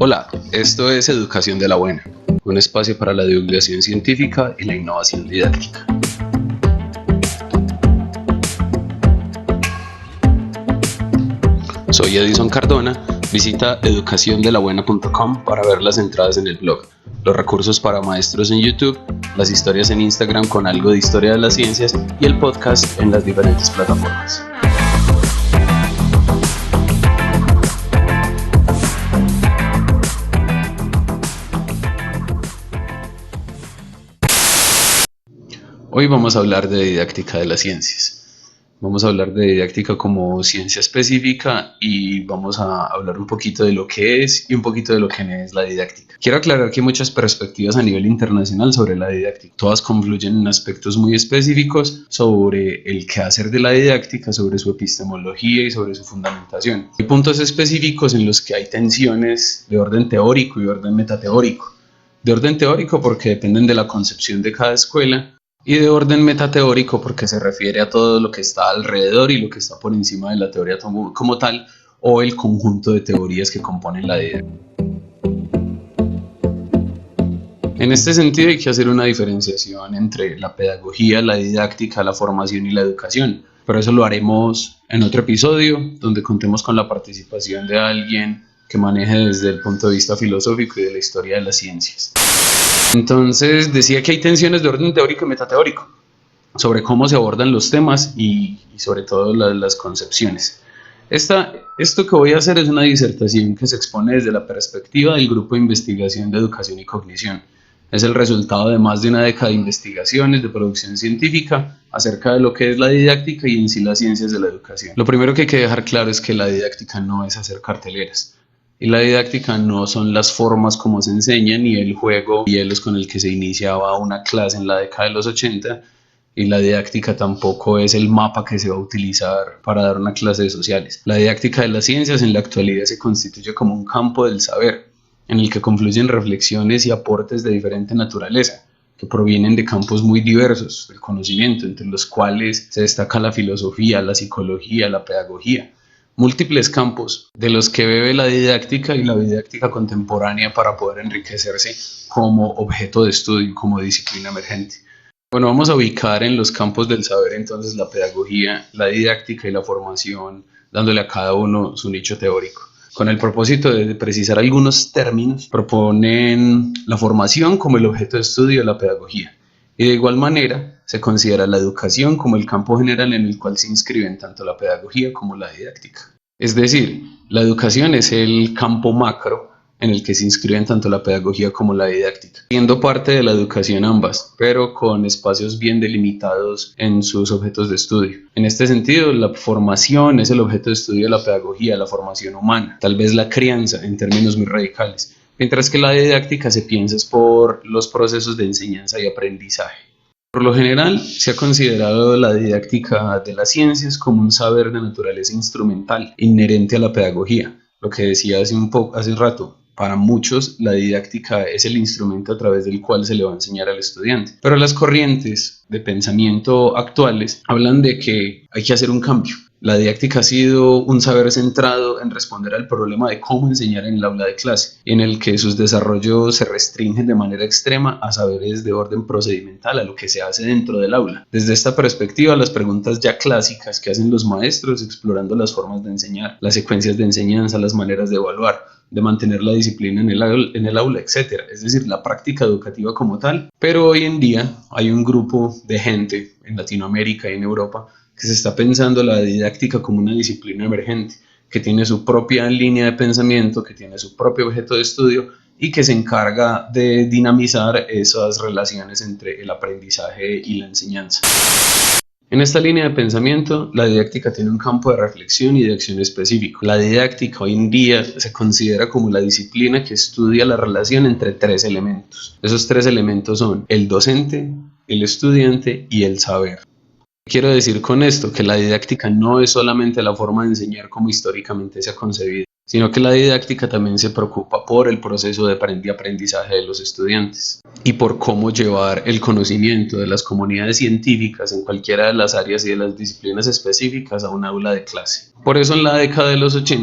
Hola, esto es Educación de la Buena, un espacio para la divulgación científica y la innovación didáctica. Soy Edison Cardona, visita educaciondelabuena.com para ver las entradas en el blog, los recursos para maestros en YouTube, las historias en Instagram con algo de historia de las ciencias y el podcast en las diferentes plataformas. Hoy vamos a hablar de didáctica de las ciencias. Vamos a hablar de didáctica como ciencia específica y vamos a hablar un poquito de lo que es y un poquito de lo que no es la didáctica. Quiero aclarar que hay muchas perspectivas a nivel internacional sobre la didáctica. Todas confluyen en aspectos muy específicos sobre el quehacer de la didáctica, sobre su epistemología y sobre su fundamentación. Hay puntos específicos en los que hay tensiones de orden teórico y orden metateórico. De orden teórico porque dependen de la concepción de cada escuela, y de orden metateórico porque se refiere a todo lo que está alrededor y lo que está por encima de la teoría como tal o el conjunto de teorías que componen la didáctica. En este sentido hay que hacer una diferenciación entre la pedagogía, la didáctica, la formación y la educación, pero eso lo haremos en otro episodio donde contemos con la participación de alguien que maneje desde el punto de vista filosófico y de la historia de las ciencias. Entonces decía que hay tensiones de orden teórico y metateórico sobre cómo se abordan los temas y sobre todo las concepciones. Esto que voy a hacer es una disertación que se expone desde la perspectiva del Grupo de Investigación de Educación y Cognición. Es el resultado de más de una década de investigaciones de producción científica acerca de lo que es la didáctica y en sí las ciencias de la educación. Lo primero que hay que dejar claro es que la didáctica no es hacer carteleras. Y la didáctica no son las formas como se enseñan ni el juego y hielos con el que se iniciaba una clase en la década de los 80, y la didáctica tampoco es el mapa que se va a utilizar para dar una clase de sociales. La didáctica de las ciencias en la actualidad se constituye como un campo del saber en el que confluyen reflexiones y aportes de diferente naturaleza que provienen de campos muy diversos del conocimiento, entre los cuales se destaca la filosofía, la psicología, la pedagogía. Múltiples campos de los que bebe la didáctica y la didáctica contemporánea para poder enriquecerse como objeto de estudio, como disciplina emergente. Bueno, vamos a ubicar en los campos del saber entonces la pedagogía, la didáctica y la formación, dándole a cada uno su nicho teórico. Con el propósito de precisar algunos términos, proponen la formación como el objeto de estudio de la pedagogía. Y de igual manera, se considera la educación como el campo general en el cual se inscriben tanto la pedagogía como la didáctica. Es decir, la educación es el campo macro en el que se inscriben tanto la pedagogía como la didáctica, siendo parte de la educación ambas, pero con espacios bien delimitados en sus objetos de estudio. En este sentido, la formación es el objeto de estudio de la pedagogía, la formación humana, tal vez la crianza en términos muy radicales, mientras que la didáctica se piensa es por los procesos de enseñanza y aprendizaje. Por lo general, se ha considerado la didáctica de las ciencias como un saber de naturaleza instrumental inherente a la pedagogía. Lo que decía hace un rato, para muchos la didáctica es el instrumento a través del cual se le va a enseñar al estudiante. Pero las corrientes de pensamiento actuales hablan de que hay que hacer un cambio. La didáctica ha sido un saber centrado en responder al problema de cómo enseñar en el aula de clase, en el que sus desarrollos se restringen de manera extrema a saberes de orden procedimental, a lo que se hace dentro del aula. Desde esta perspectiva, las preguntas ya clásicas que hacen los maestros explorando las formas de enseñar, las secuencias de enseñanza, las maneras de evaluar, de mantener la disciplina en el aula, etc. Es decir, la práctica educativa como tal. Pero hoy en día hay un grupo de gente en Latinoamérica y en Europa que se está pensando la didáctica como una disciplina emergente, que tiene su propia línea de pensamiento, que tiene su propio objeto de estudio y que se encarga de dinamizar esas relaciones entre el aprendizaje y la enseñanza. En esta línea de pensamiento, la didáctica tiene un campo de reflexión y de acción específico. La didáctica hoy en día se considera como la disciplina que estudia la relación entre tres elementos. Esos tres elementos son el docente, el estudiante y el saber. Quiero decir con esto que la didáctica no es solamente la forma de enseñar como históricamente se ha concebido, sino que la didáctica también se preocupa por el proceso de aprendizaje de los estudiantes y por cómo llevar el conocimiento de las comunidades científicas en cualquiera de las áreas y de las disciplinas específicas a un aula de clase. Por eso en la década de los 80